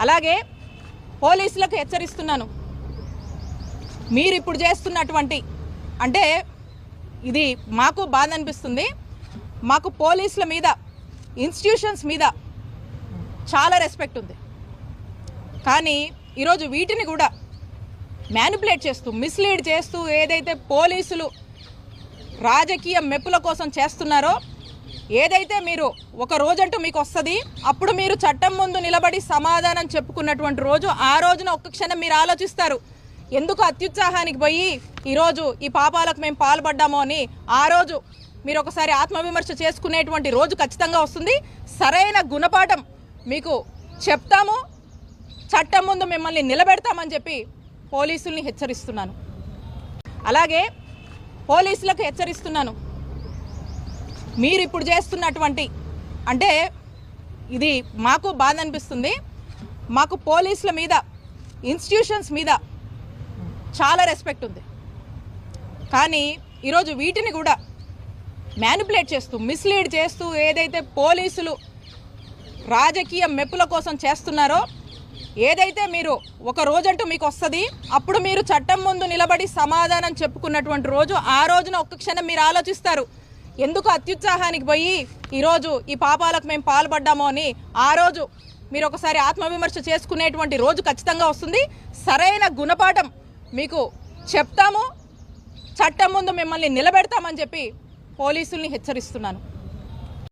అలాగే పోలీసులకు హెచ్చరిస్తున్నాను, మీరు ఇప్పుడు చేస్తున్నటువంటి అంటే ఇది మాకు బాధ అనిపిస్తుంది. మాకు పోలీసుల మీద ఇన్స్టిట్యూషన్స్ మీద చాలా రెస్పెక్ట్ ఉంది. కానీ ఈరోజు వీటిని కూడా మ్యానిపులేట్ చేస్తూ మిస్లీడ్ చేస్తూ ఏదైతే పోలీసులు రాజకీయ మెప్పుల కోసం చేస్తున్నారో, ఏదైతే మీరు ఒక రోజంటూ మీకు వస్తుంది, అప్పుడు మీరు చట్టం ముందు నిలబడి సమాధానం చెప్పుకున్నటువంటి రోజు, ఆ రోజున ఒక్క క్షణం మీరు ఆలోచిస్తారు ఎందుకు అత్యుత్సాహానికి పోయి ఈరోజు ఈ పాపాలకు మేము పాల్పడ్డామో అని. ఆ రోజు మీరు ఒకసారి ఆత్మవిమర్శ చేసుకునేటువంటి రోజు ఖచ్చితంగా వస్తుంది. సరైన గుణపాఠం మీకు చెప్తాము, చట్టం ముందు మిమ్మల్ని నిలబెడతామని చెప్పి పోలీసుల్ని హెచ్చరిస్తున్నాను. అలాగే పోలీసులకు హెచ్చరిస్తున్నాను, మీరు ఇప్పుడు చేస్తున్నటువంటి అంటే ఇది మాకు బాధ అనిపిస్తుంది. మాకు పోలీసుల మీద ఇన్స్టిట్యూషన్స్ మీద చాలా రెస్పెక్ట్ ఉంది. కానీ ఈరోజు వీటిని కూడా మ్యానిపులేట్ చేస్తూ మిస్లీడ్ చేస్తూ ఏదైతే పోలీసులు రాజకీయ మెప్పుల కోసం చేస్తున్నారో, ఏదైతే మీరు ఒక రోజంటూ మీకు వస్తుంది, అప్పుడు మీరు చట్టం ముందు నిలబడి సమాధానం చెప్పుకున్నటువంటి రోజు, ఆ రోజున ఒక్క క్షణం మీరు ఆలోచిస్తారు ఎందుకు అత్యుత్సాహానికి పోయి ఈరోజు ఈ పాపాలకు మేము పాల్పడ్డామో అని. ఆ రోజు మీరు ఒకసారి ఆత్మవిమర్శ చేసుకునేటువంటి రోజు ఖచ్చితంగా వస్తుంది. సరైన గుణపాఠం మీకు చెప్తాము, చట్టం ముందు మిమ్మల్ని నిలబెడతామని చెప్పి పోలీసుల్ని హెచ్చరిస్తున్నాను.